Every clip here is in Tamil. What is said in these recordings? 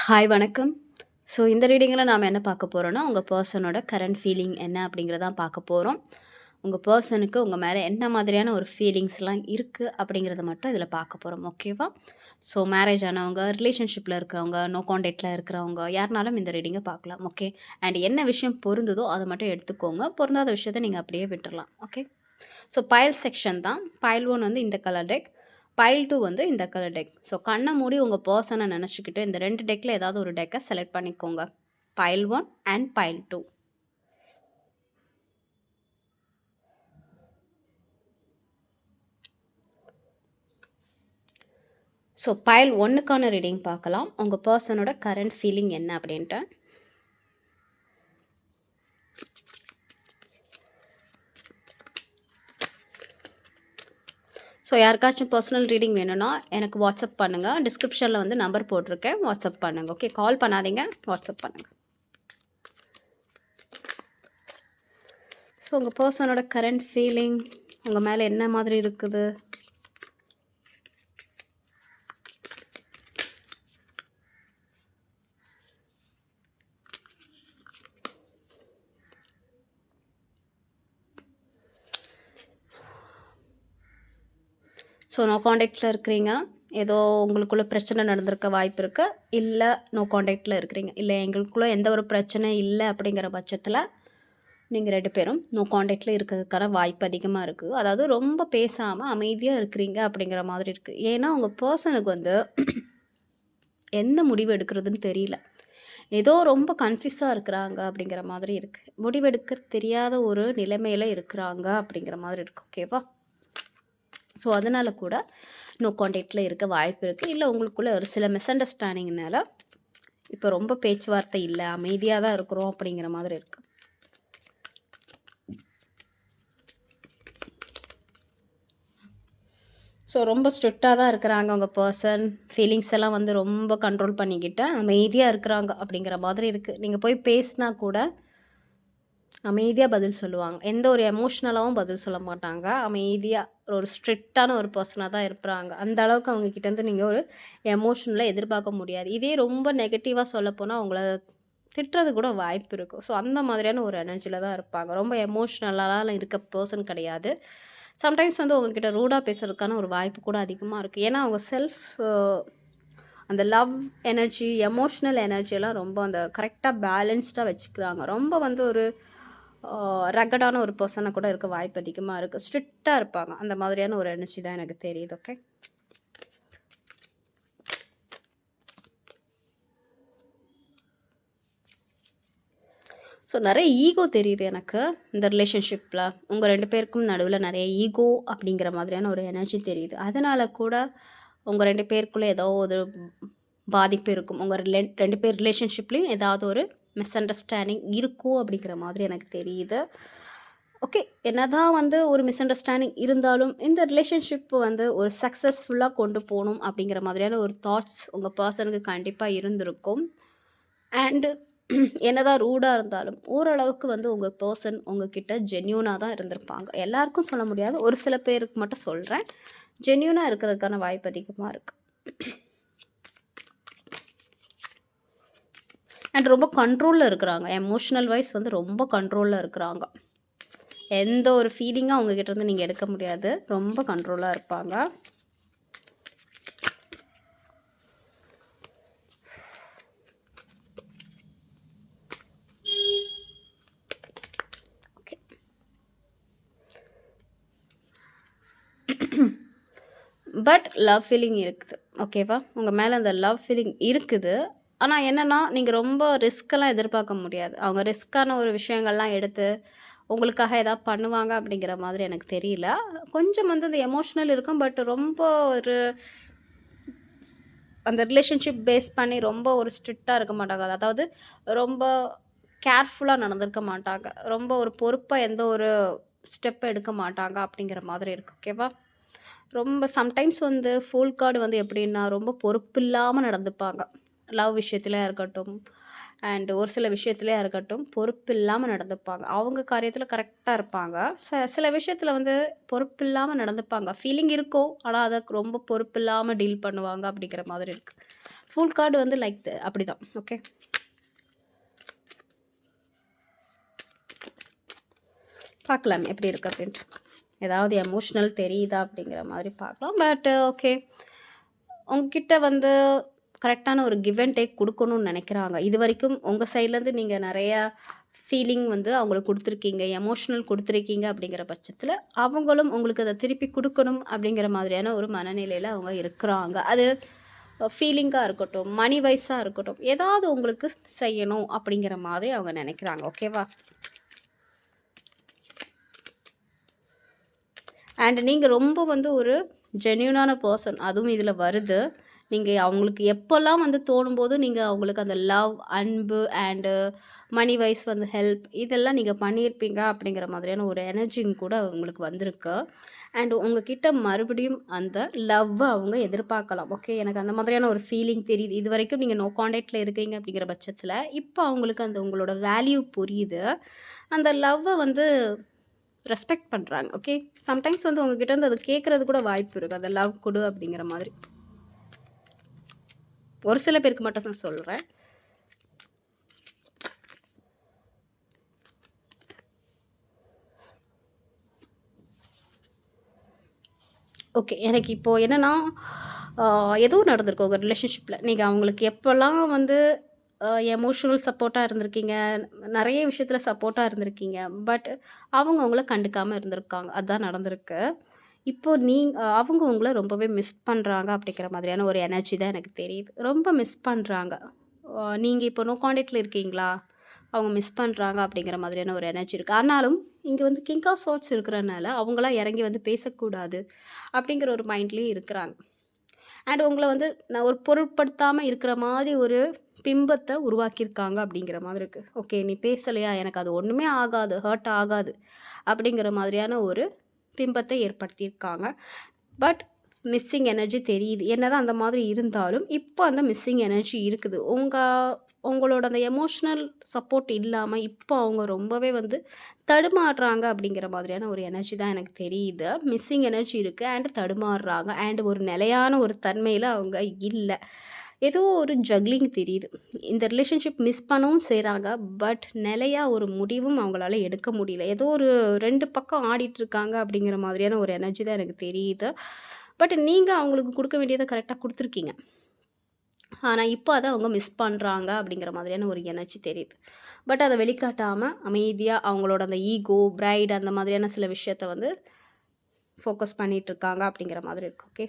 ஹாய் வணக்கம். ஸோ இந்த ரீடிங்கில் நாம் என்ன பார்க்க போகிறோன்னா, உங்கள் பர்சனோட கரண்ட் ஃபீலிங் என்ன அப்படிங்கிறதான் பார்க்க போகிறோம். உங்கள் பர்சனுக்கு உங்கள் மேலே என்ன மாதிரியான ஒரு ஃபீலிங்ஸ்லாம் இருக்குது அப்படிங்கிறத மட்டும் இதில் பார்க்க போகிறோம். ஓகேவா? ஸோ மேரேஜ் ஆனவங்க, ரிலேஷன்ஷிப்பில் இருக்கிறவங்க, நோ கான்டாக்டில் இருக்கிறவங்க யாருனாலும் இந்த ரீடிங்கை பார்க்கலாம். ஓகே. அண்ட் என்ன விஷயம் பொருந்துதோ அதை மட்டும் எடுத்துக்கோங்க. பொருந்தாத விஷயத்தை நீங்கள் அப்படியே விட்டுறலாம். ஓகே. ஸோ பைல் செக்ஷன் தான். பைல் 1 வந்து இந்த கலர் டெக், பைல் 2 வந்து இந்த கலர் டெக். ஸோ கண்ணை மூடி உங்கள் பர்சனை நினச்சிக்கிட்டு இந்த 2 டெக்கில் ஏதாவது ஒரு டெக்கை செலக்ட் பண்ணிக்கோங்க. Pile 1 and pile 2. So pile 1க்கான ரீடிங் பார்க்கலாம். உங்கள் பர்சனோட கரண்ட் ஃபீலிங் என்ன அப்படின்ட்டு. ஸோ யாருக்காச்சும் பர்சனல் ரீடிங் வேணும்னா எனக்கு வாட்ஸ்அப் பண்ணுங்கள். டிஸ்கிரிப்ஷனில் வந்து நம்பர் போட்டிருக்கேன், வாட்ஸ்அப் பண்ணுங்கள். ஓகே, கால் பண்ணாதீங்க, வாட்ஸ்அப் பண்ணுங்கள். ஸோ உங்கள் பர்சனோட கரண்ட் ஃபீலிங் உங்கள் மேலே என்ன மாதிரி இருக்குது? ஸோ நோ கான்டாக்டில் இருக்கிறீங்க, ஏதோ உங்களுக்குள்ளே பிரச்சனை நடந்திருக்க வாய்ப்பு இருக்குது. இல்லை நோ கான்டாக்டில் இருக்கிறீங்க, இல்லை எங்களுக்குள்ளே எந்த ஒரு பிரச்சனை இல்லை அப்படிங்கிற பட்சத்தில் நீங்கள் 2 பேரும் நோ கான்டாக்டில் இருக்கிறதுக்கான வாய்ப்பு அதிகமாக இருக்குது. அதாவது ரொம்ப பேசாமல் அமைதியாக இருக்கிறீங்க அப்படிங்கிற மாதிரி இருக்குது. ஏன்னா உங்கள் பர்சனுக்கு வந்து எந்த முடிவு எடுக்கிறதுன்னு தெரியல, ஏதோ ரொம்ப கன்ஃபியூஸாக இருக்கிறாங்க அப்படிங்கிற மாதிரி இருக்குது. முடிவெடுக்க தெரியாத ஒரு நிலைமையில் இருக்கிறாங்க அப்படிங்கிற மாதிரி இருக்குது. ஓகேவா? ஸோ அதனால் கூட நோ கான்டாக்டில் இருக்க வாய்ப்பு இருக்குது. இல்லை உங்களுக்குள்ளே ஒரு சில மிஸ் அண்டர்ஸ்டாண்டிங்னால இப்போ ரொம்ப பேச்சுவார்த்தை இல்லை, அமைதியாக தான் இருக்கிறோம் அப்படிங்கிற மாதிரி இருக்குது. ஸோ ரொம்ப ஸ்ட்ரிக்டாக தான் இருக்கிறாங்க உங்கள் பர்சன். ஃபீலிங்ஸ் எல்லாம் வந்து ரொம்ப கண்ட்ரோல் பண்ணிக்கிட்டு அமைதியாக இருக்கிறாங்க அப்படிங்கிற மாதிரி இருக்குது. நீங்கள் போய் பேசினா கூட அமைதியாக பதில் சொல்லுவாங்க, எந்த ஒரு எமோஷ்னலாகவும் பதில் சொல்ல மாட்டாங்க. அமைதியாக ஒரு ஸ்ட்ரிக்டான ஒரு பர்சனாக தான் இருப்பாங்க. அந்த அளவுக்கு அவங்கக்கிட்டேருந்து நீங்கள் ஒரு எமோஷனலாக எதிர்பார்க்க முடியாது. இதே ரொம்ப நெகட்டிவாக சொல்லப்போனால் அவங்கள திட்டுறது கூட வாய்ப்பு இருக்கும். ஸோ அந்த மாதிரியான ஒரு எனர்ஜியில் தான் இருப்பாங்க. ரொம்ப எமோஷ்னலாலாம் இருக்க பர்சன் கிடையாது. சம்டைம்ஸ் வந்து உங்ககிட்ட ரூடாக பேசுகிறதுக்கான ஒரு வாய்ப்பு கூட அதிகமாக இருக்குது. ஏன்னா அவங்க அந்த லவ் எனர்ஜி, எமோஷ்னல் எனர்ஜியெல்லாம் ரொம்ப அந்த கரெக்டாக பேலன்ஸ்டாக வச்சுக்கிறாங்க. ரொம்ப வந்து ஒரு ரகடான ஒரு பர்சனை கூட இருக்க வாய்ப்பு அதிகமாக இருக்குது. ஸ்ட்ரிக்டாக இருப்பாங்க. அந்த மாதிரியான ஒரு எனர்ஜி தான் எனக்கு தெரியுது. ஓகே. ஸோ நிறைய ஈகோ தெரியுது எனக்கு இந்த ரிலேஷன்ஷிப்பில். உங்கள் 2 பேருக்கும் நடுவில் நிறைய ஈகோ அப்படிங்கிற மாதிரியான ஒரு எனர்ஜி தெரியுது. அதனால் கூட உங்கள் 2 பேருக்குள்ளே ஏதோ ஒரு பாதிப்பு இருக்கும். உங்கள் 2 பேர் ரிலேஷன்ஷிப்லேயும் ஏதாவது ஒரு மிஸ் அண்டர்ஸ்டாண்டிங் இருக்கும் அப்படிங்கிற மாதிரி எனக்கு தெரியுது. ஓகே, என்னதான் வந்து ஒரு மிஸ் அண்டர்ஸ்டாண்டிங் இருந்தாலும் இந்த ரிலேஷன்ஷிப் வந்து ஒரு சக்ஸஸ்ஃபுல்லாக கொண்டு போகணும் அப்படிங்கிற மாதிரியான ஒரு தாட்ஸ் உங்கள் பர்சனுக்கு கண்டிப்பாக இருந்திருக்கும். அண்டு என்னதான் ரூடாக இருந்தாலும் ஓரளவுக்கு வந்து உங்கள் பர்சன் உங்ககிட்ட ஜென்யூனாக தான் இருந்திருப்பாங்க. எல்லாருக்கும் சொல்ல முடியாது, ஒரு சில பேருக்கு மட்டும் சொல்கிறேன். ஜென்யூனாக இருக்கிறதுக்கான வாய்ப்பு அதிகமாக இருக்குது. அண்ட் ரொம்ப கண்ட்ரோலில் இருக்கிறாங்க. எமோஷ்னல் வைஸ் வந்து ரொம்ப கண்ட்ரோலில் இருக்கிறாங்க. எந்த ஒரு ஃபீலிங்காக அவங்கக்கிட்ட இருந்து நீங்கள் எடுக்க முடியாது. ரொம்ப கண்ட்ரோலாக இருப்பாங்க. ஓகே. பட் லவ் ஃபீலிங் இருக்குது. ஓகேவா? உங்கள் மேலே அந்த லவ் ஃபீலிங் இருக்குது. ஆனால் என்னென்னா நீங்கள் ரொம்ப ரிஸ்க்கெல்லாம் எதிர்பார்க்க முடியாது. அவங்க ரிஸ்க்கான ஒரு விஷயங்கள்லாம் எடுத்து உங்களுக்காக எதாவது பண்ணுவாங்க அப்படிங்கிற மாதிரி எனக்கு தெரியல. கொஞ்சம் வந்து அந்த எமோஷ்னல் இருக்கும். பட் ரொம்ப ஒரு அந்த ரிலேஷன்ஷிப் பேஸ் பண்ணி ரொம்ப ஒரு ஸ்ட்ரிக்டாக இருக்க மாட்டாங்க. அதாவது ரொம்ப கேர்ஃபுல்லாக நடந்திருக்க மாட்டாங்க. ரொம்ப ஒரு பொறுப்பாக எந்த ஒரு ஸ்டெப் எடுக்க மாட்டாங்க அப்படிங்கிற மாதிரி இருக்குது. ஓகேவா? ரொம்ப சம்டைம்ஸ் வந்து ஃபுல் கார்டு வந்து எப்படின்னா ரொம்ப பொறுப்பு இல்லாமல் நடந்துப்பாங்க. லவ் விஷயத்துலையாக இருக்கட்டும் அண்ட் ஒரு சில விஷயத்துலையாக இருக்கட்டும் பொறுப்பு இல்லாமல் நடந்துப்பாங்க. அவங்க காரியத்தில் கரெக்டாக இருப்பாங்க. சில விஷயத்தில் வந்து பொறுப்பு இல்லாமல் நடந்துப்பாங்க. ஃபீலிங் இருக்கும், ஆனால் அதை ரொம்ப பொறுப்பு இல்லாமல் டீல் பண்ணுவாங்க அப்படிங்கிற மாதிரி இருக்குது. ஃபுல் கார்டு வந்து லைக் அப்படி தான். ஓகே, பார்க்கலாம் எப்படி இருக்குது அப்படின்ட்டு. ஏதாவது எமோஷ்னல் தெரியுதா அப்படிங்கிற மாதிரி பார்க்கலாம். பட் ஓகே, உங்ககிட்ட வந்து கரெக்டான ஒரு கிவ் அண்ட் டேக் கொடுக்கணும்னு நினைக்கிறாங்க. இது வரைக்கும் உங்கள் சைட்லேருந்து நீங்கள் நிறையா ஃபீலிங் வந்து அவங்களுக்கு கொடுத்துருக்கீங்க, எமோஷ்னல் கொடுத்துருக்கீங்க. அப்படிங்கிற பட்சத்தில் அவங்களும் உங்களுக்கு அதை திருப்பி கொடுக்கணும் அப்படிங்கிற மாதிரியான ஒரு மனநிலையில் அவங்க இருக்கிறாங்க. அது ஃபீலிங்காக இருக்கட்டும், மணி வைஸாக இருக்கட்டும், ஏதாவது உங்களுக்கு செய்யணும் அப்படிங்கிற மாதிரி அவங்க நினைக்கிறாங்க. ஓகேவா? அண்ட் நீங்கள் ரொம்ப வந்து ஒரு ஜென்யூனான பர்சன், அதுவும் இதில் வருது. நீங்கள் அவங்களுக்கு எப்போல்லாம் வந்து தோணும்போது நீங்கள் அவங்களுக்கு அந்த லவ், அன்பு அண்டு மணி வைஸ் வந்து ஹெல்ப் இதெல்லாம் நீங்கள் பண்ணியிருப்பீங்க அப்படிங்கிற மாதிரியான ஒரு எனர்ஜியும் கூட உங்களுக்கு வந்திருக்கு. அண்ட் உங்ககிட்ட மறுபடியும் அந்த லவ்வை அவங்க எதிர்பார்க்கலாம். ஓகே, எனக்கு அந்த மாதிரியான ஒரு ஃபீலிங் தெரியுது. இது வரைக்கும் நீங்கள் நோ கான்டாக்டில் இருக்கீங்க அப்படிங்கிற பட்சத்தில் இப்போ அவங்களுக்கு அந்த உங்களோட வேல்யூ புரியுது. அந்த லவ்வை வந்து ரெஸ்பெக்ட் பண்ணுறாங்க. ஓகே, சம்டைம்ஸ் வந்து உங்ககிட்ட இருந்து அது கேட்குறது கூட வாய்ப்பு இருக்குது, அந்த லவ் கொடு அப்படிங்கிற மாதிரி. ஒரு சில பேருக்கு மட்டும் தான் சொல்கிறேன். ஓகே, எனக்கு இப்போது என்னென்னா ஏதோ நடந்திருக்கு உங்கள் ரிலேஷன்ஷிப்பில். நீங்கள் அவங்களுக்கு எப்போல்லாம் வந்து எமோஷனல் சப்போர்ட்டாக இருந்திருக்கீங்க, நிறைய விஷயத்தில் சப்போர்ட்டாக இருந்திருக்கீங்க. பட் அவங்க உங்களை கண்டுக்காமல் இருந்திருக்காங்க. அதுதான் நடந்திருக்கு. இப்போது அவங்க உங்களை ரொம்பவே மிஸ் பண்ணுறாங்க அப்படிங்கிற மாதிரியான ஒரு எனர்ஜி தான் எனக்கு தெரியுது. ரொம்ப மிஸ் பண்ணுறாங்க. நீங்கள் இப்போ நோ கான்டாக்டில் இருக்கீங்களா, அவங்க மிஸ் பண்ணுறாங்க அப்படிங்கிற மாதிரியான ஒரு எனர்ஜி இருக்குது. ஆனாலும் இங்கே வந்து கிங் ஆஃப் சார்ட்ஸ் இருக்கிறனால அவங்களாம் இறங்கி வந்து பேசக்கூடாது அப்படிங்கிற ஒரு மைண்ட்லேயும் இருக்கிறாங்க. அண்ட் உங்களை வந்து நான் ஒரு பொருட்படுத்தாமல் இருக்கிற மாதிரி ஒரு பிம்பத்தை உருவாக்கியிருக்காங்க அப்படிங்கிற மாதிரி இருக்குது. ஓகே, நீ பேசலையா, எனக்கு அது ஒன்றுமே ஆகாது, ஹர்ட் ஆகாது அப்படிங்கிற மாதிரியான ஒரு பிம்பத்தை ஏற்படுத்தியிருக்காங்க. பட் மிஸ்ஸிங் எனர்ஜி தெரியுது. என்னதான் அந்த மாதிரி இருந்தாலும் இப்போ அந்த மிஸ்ஸிங் எனர்ஜி இருக்குது. உங்களோட அந்த எமோஷ்னல் சப்போர்ட் இல்லாமல் இப்போ அவங்க ரொம்பவே வந்து தடுமாறுறாங்க அப்படிங்கிற மாதிரியான ஒரு எனர்ஜி தான் எனக்கு தெரியுது. மிஸ்ஸிங் எனர்ஜி இருக்குது அண்ட் தடுமாறுறாங்க அண்ட் ஒரு நிலையான ஒரு தன்மையில் அவங்க இல்லை. ஏதோ ஒரு ஜக்லிங் தெரியுது. இந்த ரிலேஷன்ஷிப் மிஸ் பண்ணவும் செய்கிறாங்க. பட் நிலையாக ஒரு முடிவும் அவங்களால எடுக்க முடியல. ஏதோ ஒரு 2 பக்கம் ஆடிட்டுருக்காங்க அப்படிங்கிற மாதிரியான ஒரு எனர்ஜி தான் எனக்கு தெரியுது. பட் நீங்கள் அவங்களுக்கு கொடுக்க வேண்டியதை கரெக்டாக கொடுத்துருக்கீங்க. ஆனால் இப்போ அதை அவங்க மிஸ் பண்ணுறாங்க அப்படிங்கிற மாதிரியான ஒரு எனர்ஜி தெரியுது. பட் அதை வெளிக்காட்டாமல் அமைதியாக அவங்களோட அந்த ஈகோ, பிரைட் அந்த மாதிரியான சில விஷயத்தை வந்து ஃபோக்கஸ் பண்ணிகிட்ருக்காங்க அப்படிங்கிற மாதிரி இருக்குது. ஓகே,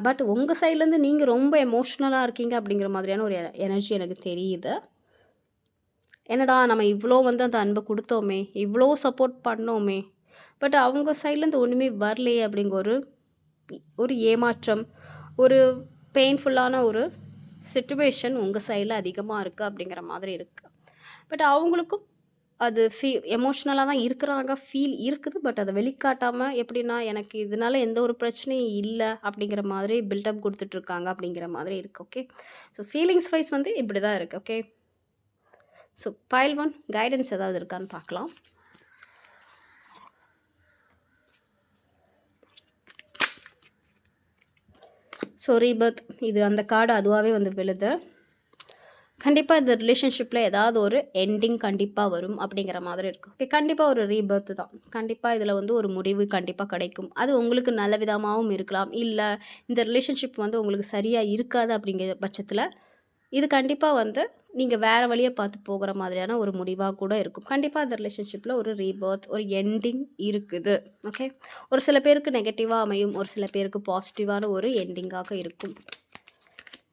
பட் உங்கள் சைட்லேருந்து நீங்கள் ரொம்ப எமோஷ்னலாக இருக்கீங்க அப்படிங்கிற மாதிரியான ஒரு எனர்ஜி எனக்கு தெரியுது. என்னடா நம்ம இவ்வளோ வந்து அந்த அன்பை கொடுத்தோமே, இவ்வளோ சப்போர்ட் பண்ணோமே, பட் அவங்க சைட்லேருந்து ஒன்றுமே வரலையே அப்படிங்கிற ஒரு ஏமாற்றம், ஒரு பெயின்ஃபுல்லான ஒரு சிச்சுவேஷன் உங்கள் சைடில் அதிகமாக இருக்குது அப்படிங்கிற மாதிரி இருக்குது. பட் அவங்களுக்கும் அது எமோஷ்னலாக தான் இருக்கிறாங்க, ஃபீல் இருக்குது. பட் அதை வெளிக்காட்டாமல் எப்படின்னா எனக்கு இதனால் எந்த ஒரு பிரச்சனையும் இல்லை அப்படிங்கிற மாதிரி பில்டப் கொடுத்துட்ருக்காங்க அப்படிங்கிற மாதிரி இருக்குது. ஓகே, ஸோ ஃபீலிங்ஸ் வைஸ் வந்து இப்படி தான் இருக்குது. ஓகே, ஸோ பைல் 1 கைடன்ஸ் ஏதாவது இருக்கான்னு பார்க்கலாம். ஸோ ரீபர்த், இது அந்த கார்டு அதுவாகவே வந்து விழுது. கண்டிப்பாக இந்த ரிலேஷன்ஷிப்பில் ஏதாவது ஒரு எண்டிங் கண்டிப்பாக வரும் அப்படிங்கிற மாதிரி இருக்குது. ஓகே, கண்டிப்பாக ஒரு ரீபர்த் தான். கண்டிப்பாக இதில் வந்து ஒரு முடிவு கண்டிப்பாக கிடைக்கும். அது உங்களுக்கு நல்ல விதமாகவும் இருக்கலாம், இல்லை இந்த ரிலேஷன்ஷிப் வந்து உங்களுக்கு சரியாக இருக்காது அப்படிங்கிற பட்சத்தில் இது கண்டிப்பாக வந்து நீங்கள் வேறு வழியை பார்த்து போகிற மாதிரியான ஒரு முடிவாக கூட இருக்கும். கண்டிப்பாக இந்த ரிலேஷன்ஷிப்பில் ஒரு ரீபர்த், ஒரு எண்டிங் இருக்குது. ஓகே, ஒரு சில பேருக்கு நெகட்டிவாக அமையும், ஒரு சில பேருக்கு பாசிட்டிவான ஒரு எண்டிங்காக இருக்கும்.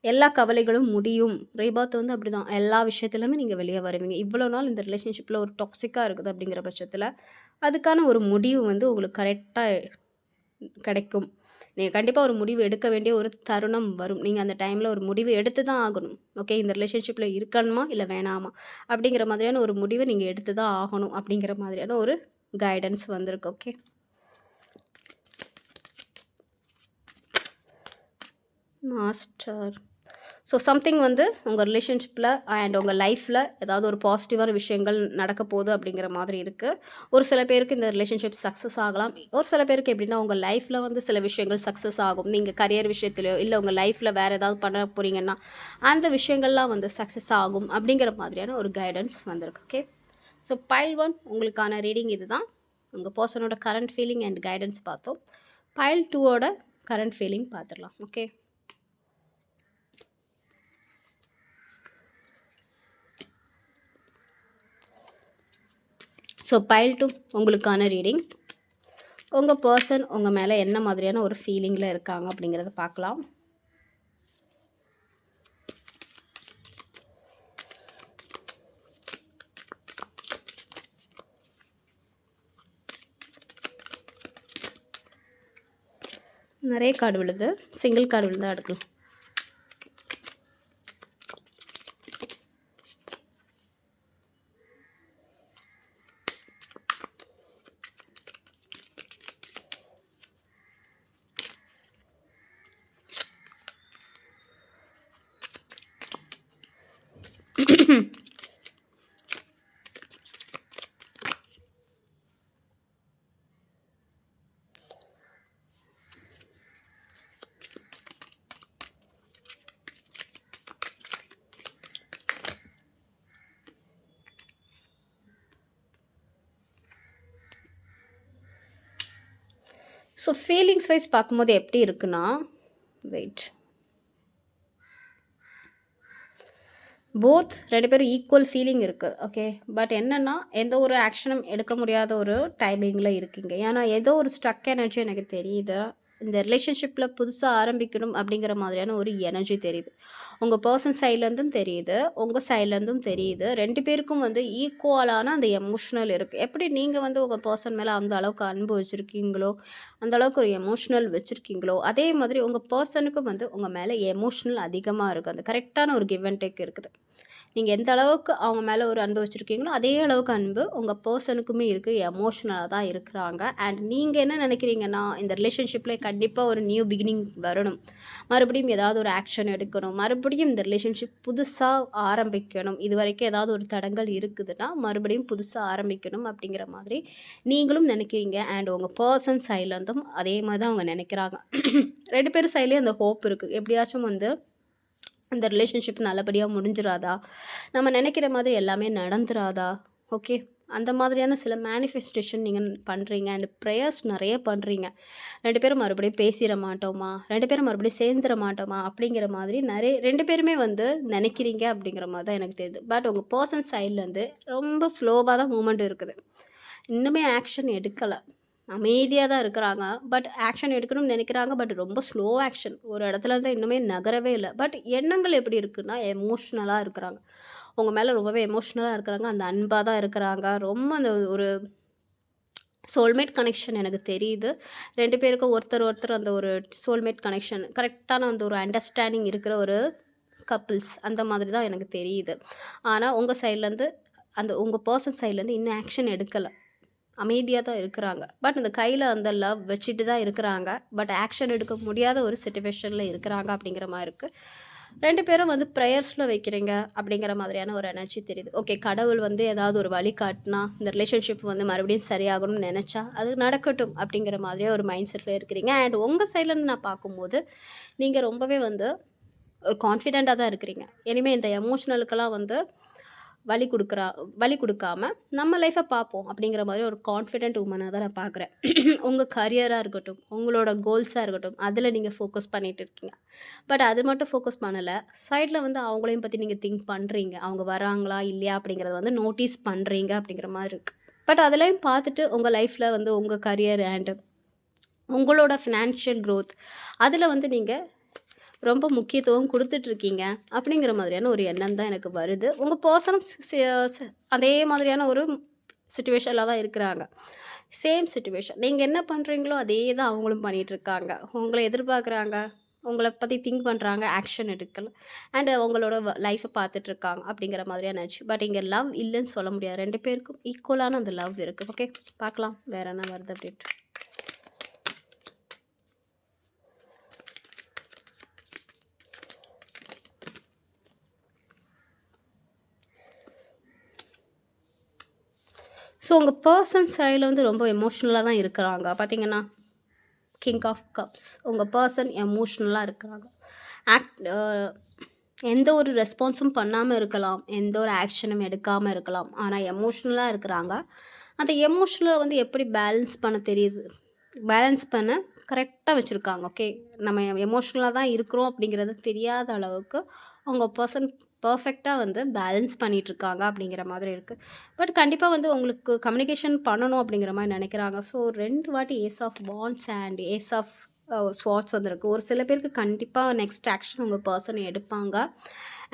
எல்லா கவலைகளும் முடியும். ரீபர்த் வந்து அப்படி தான். எல்லா விஷயத்துலேருந்து நீங்கள் வெளியே வருவீங்க. இவ்வளோ நாள் இந்த ரிலேஷன்ஷிப்பில் ஒரு டாக்ஸிக்காக இருக்குது அப்படிங்கிற பட்சத்தில் அதுக்கான ஒரு முடிவு வந்து உங்களுக்கு கரெக்டாக கிடைக்கும். நீங்கள் கண்டிப்பாக ஒரு முடிவு எடுக்க வேண்டிய ஒரு தருணம் வரும். நீங்கள் அந்த டைமில் ஒரு முடிவு எடுத்து தான் ஆகணும். ஓகே, இந்த ரிலேஷன்ஷிப்பில் இருக்கணுமா இல்லை வேணாமா அப்படிங்கிற மாதிரியான ஒரு முடிவை நீங்கள் எடுத்து தான் ஆகணும் அப்படிங்கிற மாதிரியான ஒரு கைடன்ஸ் வந்திருக்கு. Okay, master. ஸோ சம்திங் வந்து உங்கள் ரிலேஷன்ஷிப்பில் அண்ட் உங்கள் லைஃப்பில் ஏதாவது ஒரு பாசிட்டிவான விஷயங்கள் நடக்க போகுது அப்படிங்கிற மாதிரி இருக்குது. ஒரு சில பேருக்கு இந்த ரிலேஷன்ஷிப் சக்ஸஸ் ஆகலாம். ஒரு சில பேருக்கு எப்படின்னா உங்கள் லைஃப்பில் வந்து சில விஷயங்கள் சக்ஸஸ் ஆகும். நீங்கள் கரியர் விஷயத்துலையோ இல்லை உங்கள் லைஃப்பில் வேறு ஏதாவது பண்ண போகிறீங்கன்னா அந்த விஷயங்கள்லாம் வந்து சக்ஸஸ் ஆகும் அப்படிங்கிற மாதிரியான ஒரு கைடன்ஸ் வந்திருக்கு. ஓகே, ஸோ பைல் 1 உங்களுக்கான ரீடிங் இது தான். உங்கள் பர்சனோட கரண்ட் ஃபீலிங் அண்ட் கைடன்ஸ் பார்த்தோம். பைல் 2ஓட கரண்ட் ஃபீலிங் பார்த்துடலாம். ஓகே, ஸோ பைல் 2 உங்களுக்கான ரீடிங். உங்கள் பர்சன் உங்கள் மேலே என்ன மாதிரியான ஒரு ஃபீலிங்கில் இருக்காங்க அப்படிங்கிறத பார்க்கலாம். நிறைய கார்டு விழுது, சிங்கிள் கார்டு விழுந்தா எடுக்கலாம். ஸோ ஃபீலிங்ஸ் வைஸ் பார்க்கும்போது எப்படி இருக்குன்னா, வெயிட், போத் 2 பேரும் ஈக்குவல் ஃபீலிங் இருக்குது. ஓகே, பட் என்னென்னா எந்த ஒரு ஆக்ஷனும் எடுக்க முடியாத ஒரு டைமிங்கில் இருக்கீங்க. ஏன்னா ஏதோ ஒரு ஸ்ட்ரக் எனர்ஜி எனக்கு தெரியுது. இந்த ரிலேஷன்ஷிப்பில் புதுசாக ஆரம்பிக்கணும் அப்படிங்கிற மாதிரியான ஒரு எனர்ஜி தெரியுது. உங்கள் பர்சன் சைட்லேருந்தும் தெரியுது, உங்கள் சைட்லேருந்தும் தெரியுது. 2 பேருக்கும் வந்து ஈக்குவலான அந்த எமோஷ்னல் இருக்குது. எப்படி நீங்கள் வந்து உங்கள் பர்சன் மேலே அந்த அளவுக்கு அன்பு வச்சுருக்கீங்களோ, அந்த அளவுக்கு ஒரு எமோஷ்னல் வச்சுருக்கீங்களோ, அதே மாதிரி உங்கள் பர்சனுக்கும் வந்து உங்கள் மேலே எமோஷ்னல் அதிகமாக இருக்குது. அந்த கரெக்டான ஒரு கிவ் அண்ட் டேக் இருக்குது. நீங்கள் எந்த அளவுக்கு அவங்க மேலே ஒரு அன்பு வச்சுருக்கீங்களோ அதே அளவுக்கு அன்பு உங்கள் பர்சனுக்குமே இருக்குது. எமோஷ்னலாக தான் இருக்கிறாங்க. அண்ட் நீங்கள் என்ன நினைக்கிறீங்கன்னா, இந்த ரிலேஷன்ஷிப்பில் கண்டிப்பாக ஒரு நியூ பிகினிங் வரணும், மறுபடியும் ஏதாவது ஒரு ஆக்ஷன் எடுக்கணும், மறுபடியும் இந்த ரிலேஷன்ஷிப் புதுசாக ஆரம்பிக்கணும், இது வரைக்கும் ஏதாவது ஒரு தடங்கள் இருக்குதுன்னா மறுபடியும் புதுசாக ஆரம்பிக்கணும் அப்படிங்கிற மாதிரி நீங்களும் நினைக்கிறீங்க. அண்ட் உங்கள் பர்சன் சைட்லேருந்தும் அதே மாதிரி தான் அவங்க நினைக்கிறாங்க. 2 பேரும் சைட்லேயும் அந்த ஹோப் இருக்குது. எப்படியாச்சும் வந்து இந்த ரிலேஷன்ஷிப் நல்லபடியாக முடிஞ்சிடாதா, நம்ம நினைக்கிற மாதிரி எல்லாமே நடந்துராதா. ஓகே, அந்த மாதிரியான சில மேனிஃபெஸ்டேஷன் நீங்கள் பண்ணுறீங்க. அண்ட் ப்ரேயர்ஸ் நிறைய பண்ணுறீங்க. 2 பேரும் மறுபடியும் பேசிட மாட்டோமா, 2 பேரும் மறுபடியும் சேர்ந்துட மாட்டோமா அப்படிங்கிற மாதிரி நிறைய 2 பேருமே வந்து நினைக்கிறீங்க அப்படிங்கிற மாதிரி தான் எனக்கு தெரியுது. பட் உங்கள் பர்சன் சைட்லேருந்து ரொம்ப ஸ்லோவாக தான் மூமெண்ட் இருக்குது. இன்னுமே ஆக்ஷன் எடுக்கலை, அமைதியாக தான் இருக்கிறாங்க. பட் ஆக்ஷன் எடுக்கணும்னு நினைக்கிறாங்க. பட் ரொம்ப ஸ்லோ ஆக்ஷன். ஒரு இடத்துல இருந்து இன்னுமே நகரவே இல்லை. பட் எண்ணங்கள் எப்படி இருக்குன்னா எமோஷ்னலாக இருக்கிறாங்க. உங்கள் மேலே ரொம்பவே எமோஷ்னலாக இருக்கிறாங்க. அந்த அன்பாக தான் இருக்கிறாங்க. ரொம்ப அந்த ஒரு சோல்மேட் கனெக்ஷன் எனக்கு தெரியுது. 2 பேருக்கும் ஒருத்தர் அந்த ஒரு சோல்மேட் கனெக்ஷன், கரெக்டான அந்த ஒரு அண்டர்ஸ்டாண்டிங் இருக்கிற ஒரு கப்புள்ஸ் அந்த மாதிரி தான் எனக்கு தெரியுது. ஆனால் உங்கள் சைட்லேருந்து அந்த உங்கள் பர்சன் சைட்லேருந்து இன்னும் ஆக்ஷன் எடுக்கலை, அமைதியாக தான் இருக்கிறாங்க. பட் அந்த கையில் அந்த லவ் வச்சுட்டு தான் இருக்கிறாங்க. பட் ஆக்ஷன் எடுக்க முடியாத ஒரு சிச்சுவேஷனில் இருக்கிறாங்க அப்படிங்கிற மாதிரி இருக்குது. 2 பேரும் வந்து ப்ரேயர்ஸில் வைக்கிறீங்க அப்படிங்கிற மாதிரியான ஒரு எனர்ஜி தெரியுது. ஓகே, கடவுள் வந்து ஏதாவது ஒரு வழி காட்டினா இந்த ரிலேஷன்ஷிப் வந்து மறுபடியும் சரியாகணும்னு நினச்சா அது நடக்கட்டும் அப்படிங்கிற மாதிரியே ஒரு மைண்ட் செட்டில் இருக்கிறீங்க. அண்ட் உங்கள் சைட்லேருந்து நான் பார்க்கும்போது நீங்கள் ரொம்பவே வந்து ஒரு கான்ஃபிடெண்ட்டாக தான் இருக்கிறீங்க. இனிமேல் இந்த எமோஷ்னலுக்கெல்லாம் வந்து வழி கொடுக்காம நம்ம லைஃப்பை பார்ப்போம் அப்படிங்கிற மாதிரி ஒரு கான்ஃபிடென்ட் உமனாக தான் நான் பார்க்குறேன். உங்கள் கரியராக இருக்கட்டும், உங்களோட கோல்ஸாக இருக்கட்டும், அதில் நீங்கள் ஃபோக்கஸ் பண்ணிகிட்டு இருக்கீங்க. பட் அது மட்டும் ஃபோக்கஸ் பண்ணலை, சைடில் வந்து அவங்களையும் பற்றி நீங்கள் திங்க் பண்ணுறீங்க. அவங்க வராங்களா இல்லையா அப்படிங்கிறத வந்து நோட்டீஸ் பண்ணுறீங்க அப்படிங்கிற மாதிரி இருக்குது. பட் அதெல்லாம் பார்த்துட்டு உங்கள் லைஃப்பில் வந்து உங்கள் கரியர் அண்டு உங்களோட ஃபினான்ஷியல் க்ரோத் அதில் வந்து நீங்கள் ரொம்ப முக்கியத்துவம் கொடுத்துட்ருக்கீங்க அப்படிங்கிற மாதிரியான ஒரு எண்ணம் தான் எனக்கு வருது. உங்கள் பர்சனும் அதே மாதிரியான ஒரு சிச்சுவேஷனில் தான் இருக்கிறாங்க. சேம் சிச்சுவேஷன், நீங்கள் என்ன பண்ணுறீங்களோ அதே தான் அவங்களும் பண்ணிகிட்ருக்காங்க. உங்களை எதிர்பார்க்குறாங்க, உங்களை பற்றி திங்க் பண்ணுறாங்க, ஆக்ஷன் எடுக்கல. அண்டு அவங்களோட லைஃப்பை பார்த்துட்ருக்காங்க அப்படிங்கிற மாதிரியான ஆச்சு. பட் இங்கே லவ் இல்லைன்னு சொல்ல முடியாது. 2 பேருக்கும் ஈக்குவலான அந்த லவ் இருக்குது. ஓகே, பார்க்கலாம் வேறு என்ன வருது அப்படின்ட்டு. ஸோ உங்கள் பர்சன் சைடில் வந்து ரொம்ப எமோஷ்னலாக தான் இருக்கிறாங்க. பார்த்தீங்கன்னா கிங் ஆஃப் கப்ஸ், உங்கள் பர்சன் எமோஷ்னலாக இருக்கிறாங்க. ஆக்ட் எந்த ஒரு ரெஸ்பான்ஸும் பண்ணாமல் இருக்கலாம், எந்த ஒரு ஆக்ஷனும் எடுக்காமல் இருக்கலாம், ஆனால் எமோஷ்னலாக இருக்கிறாங்க. அந்த எமோஷ்னலை வந்து எப்படி பேலன்ஸ் பண்ண தெரியுது, பேலன்ஸ் பண்ண கரெக்டாக வச்சுருக்காங்க. ஓகே, நம்ம எமோஷ்னலாக தான் இருக்கிறோம் அப்படிங்கிறது தெரியாத அளவுக்கு உங்கள் பர்சன் பர்ஃபெக்டாக வந்து பேலன்ஸ் பண்ணிகிட்ருக்காங்க அப்படிங்கிற மாதிரி இருக்குது. பட் கண்டிப்பாக வந்து உங்களுக்கு கம்யூனிகேஷன் பண்ணணும் அப்படிங்கிற மாதிரி நினைக்கிறாங்க. ஸோ 2 வாட்டி ace of wands and ace of swords வந்திருக்கு. ஒரு சில பேருக்கு கண்டிப்பாக நெக்ஸ்ட் ஆக்ஷன் உங்கள் பர்சன் எடுப்பாங்க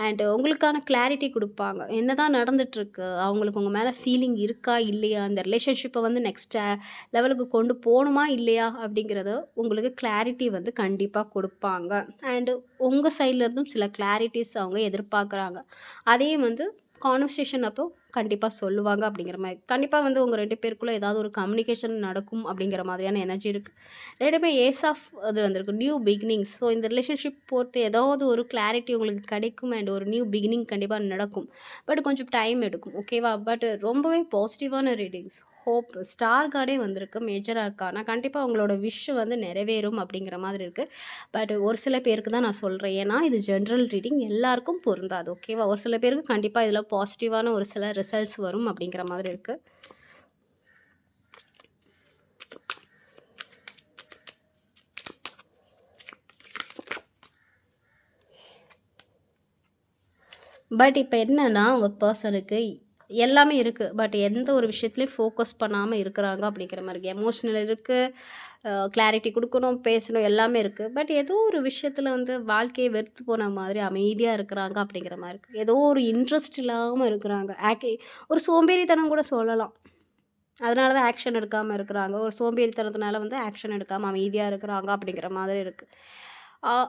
அண்டு உங்களுக்கான கிளாரிட்டி கொடுப்பாங்க. என்ன தான் நடந்துகிட்ருக்கு, அவங்களுக்கு உங்கள் மேலே ஃபீலிங் இருக்கா இல்லையா, அந்த ரிலேஷன்ஷிப்பை வந்து நெக்ஸ்ட் லெவலுக்கு கொண்டு போகணுமா இல்லையா அப்படிங்கிறத உங்களுக்கு கிளாரிட்டி வந்து கண்டிப்பாக கொடுப்பாங்க. அண்டு உங்கள் சைட்லேருந்தும் சில கிளாரிட்டிஸ் அவங்க எதிர்பார்க்குறாங்க. அதையும் வந்து கான்வர்சேஷன் அப்போ கண்டிப்பாக சொல்லுவாங்க அப்படிங்கிற மாதிரி. கண்டிப்பாக வந்து உங்கள் 2 பேருக்குள்ளே ஏதாவது ஒரு கம்யூனிகேஷன் நடக்கும் அப்படிங்கிற மாதிரியான எனர்ஜி இருக்குது. 2மே ஏஸ் ஆஃப் அது வந்திருக்கு, நியூ பிகினிங்ஸ். ஸோ இந்த ரிலேஷன்ஷிப் பொறுத்து ஏதாவது ஒரு கிளாரிட்டி உங்களுக்கு கிடைக்கும் அண்ட் ஒரு நியூ பிகினிங் கண்டிப்பாக நடக்கும். பட் கொஞ்சம் டைம் எடுக்கும். ஓகேவா? பட் ரொம்பவே பாசிட்டிவான ரீடிங்ஸ். ஹோப் ஸ்டார் கார்டே வந்திருக்கு, மேஜராக இருக்கா. நான் கண்டிப்பாக உங்களோட விஷ் வந்து நிறைவேறும் அப்படிங்கிற மாதிரி இருக்குது. பட் ஒரு சில பேருக்கு தான் நான் சொல்கிறேன், ஏன்னா இது ஜென்ரல் ரீடிங், எல்லாருக்கும் பொருந்தாது. ஓகேவா? ஒரு சில பேருக்கு கண்டிப்பாக இதில் பாசிட்டிவான ஒரு சில ரிசல்ட்ஸ் வரும் அப்படிங்கிற மாதிரி இருக்குது. பட் இப்போ என்னன்னா உங்கள் பர்சனுக்கு எல்லாமே இருக்குது, பட் எந்த ஒரு விஷயத்துலையும் ஃபோக்கஸ் பண்ணாமல் இருக்கிறாங்க அப்படிங்கிற மாதிரி இருக்குது. எமோஷ்னல் இருக்குது, கிளாரிட்டி கொடுக்கணும், பேசணும், எல்லாமே இருக்குது. பட் ஏதோ ஒரு விஷயத்தில் வந்து வாழ்க்கையை வெறுத்து போன மாதிரி அமைதியாக இருக்கிறாங்க அப்படிங்கிற மாதிரி இருக்குது. ஏதோ ஒரு இன்ட்ரெஸ்ட் இல்லாமல் இருக்கிறாங்க. ஒரு சோம்பேறித்தனம் கூட சொல்லலாம். அதனால தான் ஆக்ஷன் எடுக்காமல் இருக்கிறாங்க. ஒரு சோம்பேறித்தனத்தினால வந்து ஆக்ஷன் எடுக்காமல் அமைதியாக இருக்கிறாங்க அப்படிங்கிற மாதிரி இருக்குது.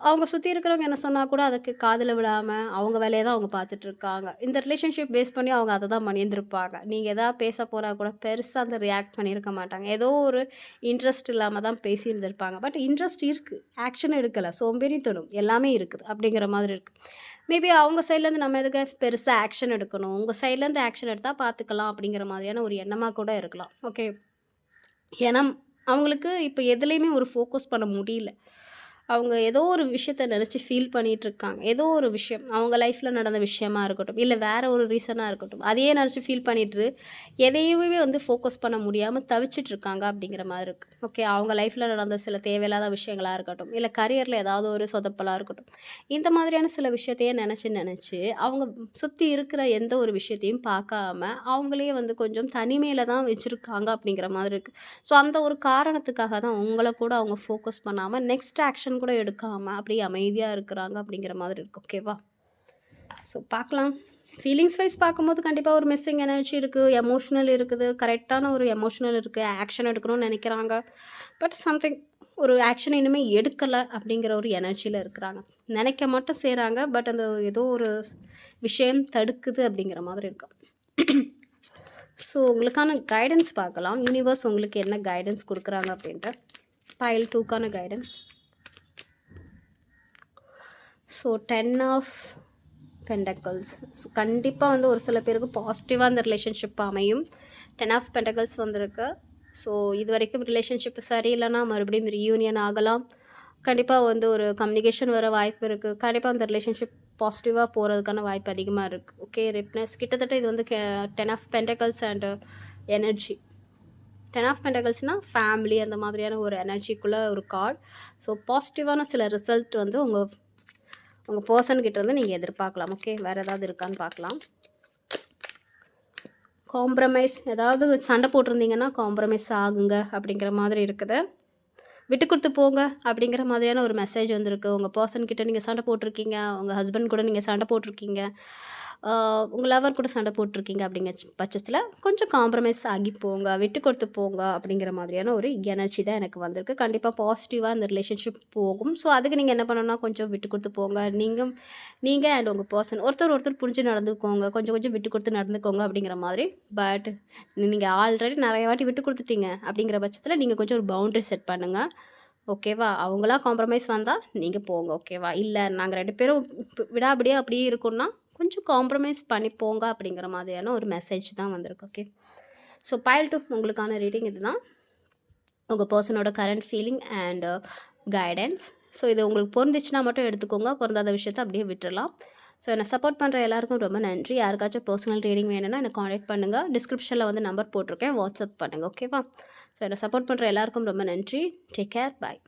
அவங்க சுற்றி இருக்கிறவங்க என்ன சொன்னால் கூட அதுக்கு காதில் விழாமல் அவங்க வேலையை தான் அவங்க பார்த்துட்ருக்காங்க. இந்த ரிலேஷன்ஷிப் பேஸ் பண்ணி அவங்க அதை தான் பண்ணியிருந்திருப்பாங்க. நீங்கள் எதாவது பேச போனால் கூட பெருசாக அந்த ரியாக்ட் பண்ணியிருக்க மாட்டாங்க. ஏதோ ஒரு இன்ட்ரெஸ்ட் இல்லாமல் தான் பேசியிருந்திருப்பாங்க. பட் இன்ட்ரெஸ்ட் இருக்குது, ஆக்ஷன் எடுக்கலை, சோம்பேறித்தனம் எல்லாமே இருக்குது அப்படிங்கிற மாதிரி இருக்குது. மேபி அவங்க சைட்லேருந்து நம்ம எதுக்கு பெருசாக ஆக்ஷன் எடுக்கணும், உங்கள் சைட்லேருந்து ஆக்ஷன் எடுத்தால் பார்த்துக்கலாம் அப்படிங்கிற மாதிரியான ஒரு எண்ணமாக கூட இருக்கலாம். ஓகே, ஏன்னா அவங்களுக்கு இப்போ எதுலேயுமே ஒரு ஃபோக்கஸ் பண்ண முடியல. அவங்க ஏதோ ஒரு விஷயத்த நினச்சி ஃபீல் பண்ணிகிட்ருக்காங்க. ஏதோ ஒரு விஷயம் அவங்க லைஃப்பில் நடந்த விஷயமா இருக்கட்டும், இல்லை வேறு ஒரு ரீசனாக இருக்கட்டும், அதையே நினச்சி ஃபீல் பண்ணிட்டு எதையுமே வந்து ஃபோக்கஸ் பண்ண முடியாமல் தவிச்சிட்ருக்காங்க அப்படிங்கிற மாதிரி இருக்குது. ஓகே, அவங்க லைஃப்பில் நடந்த சில தேவையில்லாத விஷயங்களாக இருக்கட்டும், இல்லை கரியரில் ஏதாவது ஒரு சொதப்பலாக இருக்கட்டும், இந்த மாதிரியான சில விஷயத்தையே நினச்சி அவங்க சுற்றி இருக்கிற எந்த ஒரு விஷயத்தையும் பார்க்காம அவங்களே வந்து கொஞ்சம் தனிமையில் தான் வச்சுருக்காங்க அப்படிங்கிற மாதிரி இருக்குது. ஸோ அந்த ஒரு காரணத்துக்காக தான் உங்களை கூட அவங்க ஃபோக்கஸ் பண்ணாமல் நெக்ஸ்ட் ஆக்ஷன் கூட எடுக்காமல் அப்படியே அமைதியாக இருக்கிறாங்க அப்படிங்கிற மாதிரி இருக்குது. ஓகேவா? ஸோ பார்க்கலாம். ஃபீலிங்ஸ் வைஸ் பார்க்கும்போது கண்டிப்பாக ஒரு மிஸ்ஸிங் எனர்ஜி இருக்குது, எமோஷ்னல் இருக்குது, கரெக்டான ஒரு எமோஷ்னல் இருக்குது, ஆக்ஷன் எடுக்கணும்னு நினைக்கிறாங்க. பட் சம்திங் ஒரு ஆக்ஷன் இனிமேல் எடுக்கலை அப்படிங்கிற ஒரு எனர்ஜியில் இருக்கிறாங்க. நினைக்க மட்டும் செய்கிறாங்க, பட் அந்த ஏதோ ஒரு விஷயம் தடுக்குது அப்படிங்கிற மாதிரி இருக்கும். ஸோ உங்களுக்கான கைடன்ஸ் பார்க்கலாம். யூனிவர்ஸ் உங்களுக்கு என்ன கைடன்ஸ் கொடுக்குறாங்க அப்படின்ட்டு. பைல் 2க்கான guidance. So 10 of pentacles. So கண்டிப்பாக வந்து ஒரு சில பேருக்கு பாசிட்டிவாக அந்த ரிலேஷன்ஷிப் அமையும். 10 ஆஃப் பென்டக்கிள்ஸ் வந்திருக்கு. ஸோ இது வரைக்கும் ரிலேஷன்ஷிப் சரியில்லைன்னா மறுபடியும் ரீயூனியன் ஆகலாம். கண்டிப்பாக வந்து ஒரு கம்யூனிகேஷன் வர வாய்ப்பு இருக்குது. கண்டிப்பாக அந்த ரிலேஷன்ஷிப் பாசிட்டிவாக போகிறதுக்கான வாய்ப்பு அதிகமாக இருக்குது. ஓகே, ரிப்னஸ் கிட்டத்தட்ட இது வந்து 10 of pentacles and energy. 10 of பென்டக்கிள்ஸ்னால் ஃபேமிலி அந்த மாதிரியான ஒரு எனர்ஜிக்குள்ளே ஒரு கார்டு. ஸோ பாசிட்டிவான சில ரிசல்ட் வந்து உங்கள் பர்சன்கிட்ட இருந்து நீங்கள் எதிர்பார்க்கலாம். ஓகே, வேறு ஏதாவது இருக்கான்னு பார்க்கலாம். காம்ப்ரமைஸ், ஏதாவது சண்டை போட்டிருந்தீங்கன்னா காம்ப்ரமைஸ் ஆகுங்க அப்படிங்கிற மாதிரி இருக்குது. விட்டு கொடுத்து போங்க அப்படிங்கிற மாதிரியான ஒரு மெசேஜ் வந்திருக்கு. உங்கள் பர்சன்கிட்ட நீங்கள் சண்டை போட்டிருக்கீங்க, உங்கள் ஹஸ்பண்ட் கூட நீங்கள் சண்டை போட்டிருக்கீங்க, உங்கள் லவர் கூட சண்டை போட்டிருக்கீங்க. அப்படிங்கிற பட்சத்தில் கொஞ்சம் காம்ப்ரமைஸ் ஆகி போங்க, விட்டு கொடுத்து போங்க அப்படிங்கிற மாதிரியான ஒரு எனர்ஜி தான் எனக்கு வந்திருக்கு. கண்டிப்பாக பாசிட்டிவாக இந்த ரிலேஷன்ஷிப் போகும். ஸோ அதுக்கு நீங்கள் என்ன பண்ணணும்னா கொஞ்சம் விட்டு கொடுத்து போங்க. நீங்கள் அண்ட் உங்கள் பர்சன் ஒருத்தர் புரிஞ்சு நடந்துக்கோங்க, கொஞ்சம் விட்டு கொடுத்து நடந்துக்கோங்க அப்படிங்கிற மாதிரி. பட் நீங்கள் ஆல்ரெடி நிறைய வாட்டி விட்டு கொடுத்துட்டீங்க அப்படிங்கிற பட்சத்தில் நீங்கள் கொஞ்சம் ஒரு பவுண்ட்ரி செட் பண்ணுங்கள். ஓகேவா? அவங்களா காம்ப்ரமைஸ் வந்தால் நீங்கள் போங்க. ஓகேவா? இல்லை நாங்கள் 2 பேரும் விடாபடியாக அப்படியே இருக்கோம்னா கொஞ்சம் காம்ப்ரமைஸ் பண்ணி போங்க அப்படிங்கிற மாதிரியான ஒரு மெசேஜ் தான் வந்திருக்கு. ஓகே, ஸோ பைல் 2 உங்களுக்கான ரீடிங் இதுதான். உங்கள் பர்சனோட current feeling and guidance. So இது உங்களுக்கு பொருந்துச்சுன்னா மட்டும் எடுத்துக்கோங்க, பொருந்தாத விஷயத்தை அப்படியே விட்டுறலாம். ஸோ என்னை சப்போர்ட் பண்ணுற எல்லாருக்கும் ரொம்ப நன்றி. யாருக்காச்சும் பர்சனல் ரீடிங் வேணும்னா என்னை காண்டாக்ட் பண்ணுங்கள். டிஸ்கிரிப்ஷனில் வந்து நம்பர் போட்டிருக்கேன், வாட்ஸ்அப் பண்ணுங்கள். ஓகேவா? ஸோ என்னை சப்போர்ட் பண்ணுற எல்லாருக்கும் ரொம்ப நன்றி. Take care. பாய்.